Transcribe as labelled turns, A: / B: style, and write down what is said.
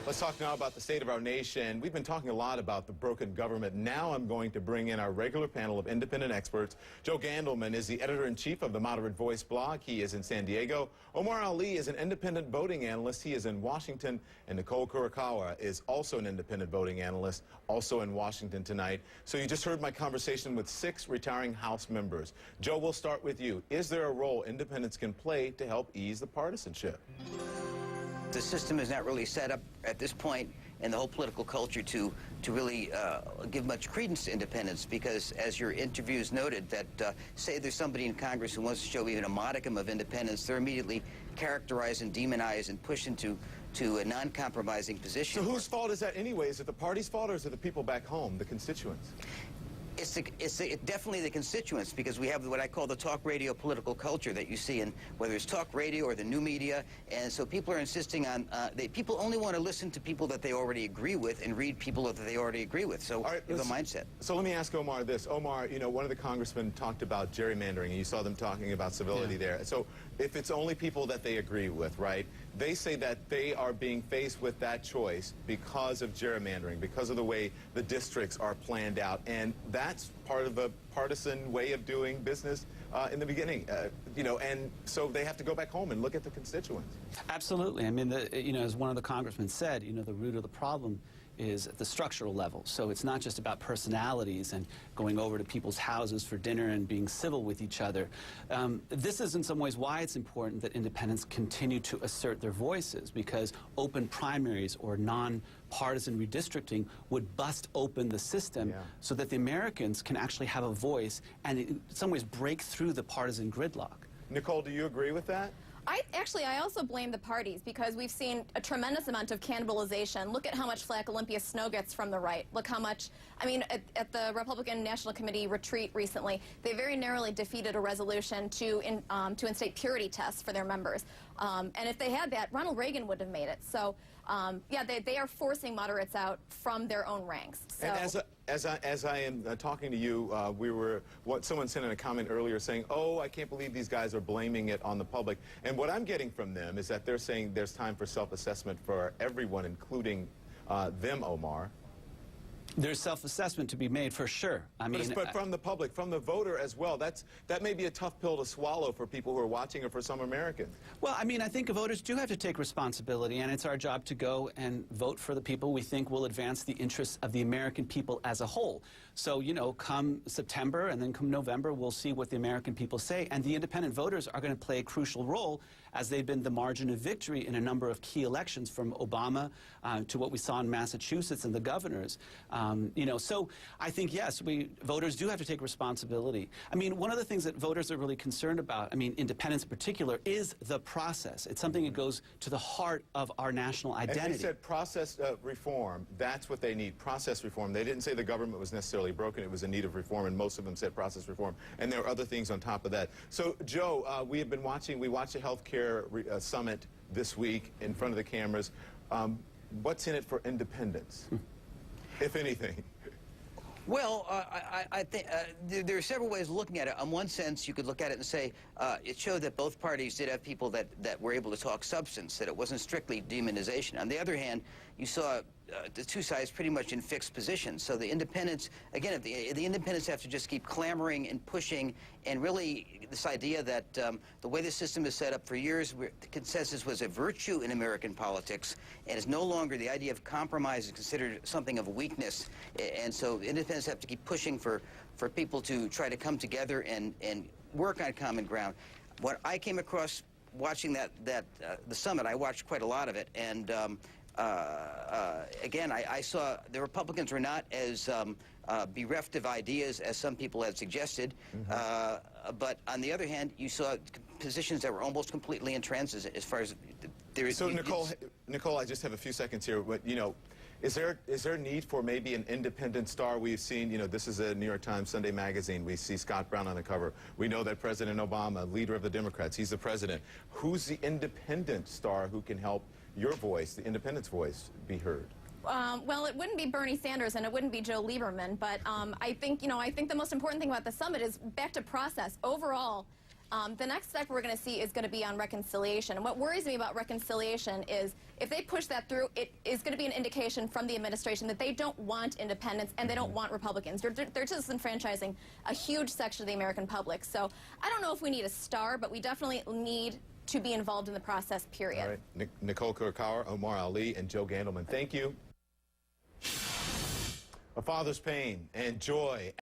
A: Let's talk now about the state of our nation. We've been talking a lot about the broken government. Now I'm going to bring in our regular panel of independent experts. Joe Gandelman is the editor-in-chief of the Moderate Voice blog. He is in San Diego. Omar Ali is an independent voting analyst. He is in Washington. And Nicole Kurokawa is also an independent voting analyst, also in Washington tonight. So you just heard my conversation with 6 retiring House members. Joe, we'll start with you. Is there a role independents can play to help ease the partisanship?
B: The system is not really set up at this point in the whole political culture to really give much credence to independence, because as your interviews noted, that say there's somebody in Congress who wants to show even a modicum of independence, they're immediately characterized and demonized and pushed into a non-compromising position.
A: So whose fault is that anyway? Is it the party's fault, or is it the people back home, the constituents?
B: It's definitely the constituents, because we have what I call the talk radio political culture that you see in whether it's talk radio or the new media, and so people are insisting on people only want to listen to people that they already agree with and read people that they already agree with. So right, the mindset.
A: So let me ask Omar this. Omar, you know, one of the congressmen talked about gerrymandering, and you saw them talking about civility there. So if it's only people that they agree with, right? They say that they are being faced with that choice because of gerrymandering, because of the way the districts are planned out, and that's part of a partisan way of doing business in the beginning, you know, and so they have to go back home and look at the constituents.
C: Absolutely. I mean, you know, as one of the congressmen said, you know, the root of the problem is at the structural level. So it's not just about personalities and going over to people's houses for dinner and being civil with each other. This is in some ways why it's important that independents continue to assert their voices, because open primaries or non-partisan redistricting would bust open the system so that the Americans can actually have a voice and in some ways break through the partisan gridlock.
A: Nicole, do you agree with that?
D: I also blame the parties, because we've seen a tremendous amount of cannibalization. Look at how much flack Olympia Snowe gets from the right. Look how much, I mean, at the Republican National Committee retreat recently, they very narrowly defeated a resolution to instate purity tests for their members. And if they had that, Ronald Reagan would have made it. So, yeah, they are forcing moderates out from their own ranks. So.
A: And as I am talking to you, someone sent in a comment earlier saying, oh, I can't believe these guys are blaming it on the public. And what I'm getting from them is that they're saying there's time for self-assessment for everyone, including them, Omar.
C: There's self-assessment to be made, for sure. I mean,
A: but from the public, from the voter as well. That may be a tough pill to swallow for people who are watching, or for some Americans.
C: Well, I mean, I think voters do have to take responsibility, and it's our job to go and vote for the people we think will advance the interests of the American people as a whole. So, you know, come September and then come November, we'll see what the American people say, and the independent voters are going to play a crucial role, as they've been the margin of victory in a number of key elections, from Obama to what we saw in Massachusetts and the governors. You know, so I think, yes, voters do have to take responsibility. I mean, one of the things that voters are really concerned about, I mean, independents in particular, is the process. It's something that goes to the heart of our national identity.
A: And they said process reform, that's what they need, process reform. They didn't say the government was necessarily broken, it was in need of reform, and most of them said process reform. And there are other things on top of that. So, Joe, we watched the health care summit this week in front of the cameras. What's in it for independents? If anything?
B: Well, I think there are several ways of looking at it. In one sense, you could look at it and say it showed that both parties did have people that were able to talk substance, that it wasn't strictly demonization. On the other hand, you saw the two sides pretty much in fixed positions. So the independents, again, the independents have to just keep clamoring and pushing, and really this idea that the way the system is set up for years, the consensus was a virtue in American politics, and is no longer the idea of compromise is considered something of a weakness. And so independents have to keep pushing for people to try to come together and work on common ground. What I came across watching the summit, I watched quite a lot of it, and again, I saw the Republicans were not as bereft of ideas as some people had suggested, but on the other hand, you saw positions that were almost completely entrenched as far as there is.
A: So, Nicole, I just have a few seconds here. But, you know, is there need for maybe an independent star? We've seen, you know, this is a New York Times Sunday magazine. We see Scott Brown on the cover. We know that President Obama, leader of the Democrats, he's the president. Who's the independent star who can help your voice, the independent's voice, be heard?
D: Well, it wouldn't be Bernie Sanders and it wouldn't be Joe Lieberman, but I think the most important thing about the summit is back to process. Overall, The next step we're going to see is going to be on reconciliation. And what worries me about reconciliation is if they push that through, it is going to be an indication from the administration that they don't want independents and they don't want Republicans. They're disenfranchising a huge section of the American public. So I don't know if we need a star, but we definitely need to be involved in the process, period.
A: All right. Nicole Kurakawa, Omar Ali, and Joe Gandelman, thank you. A father's pain and joy.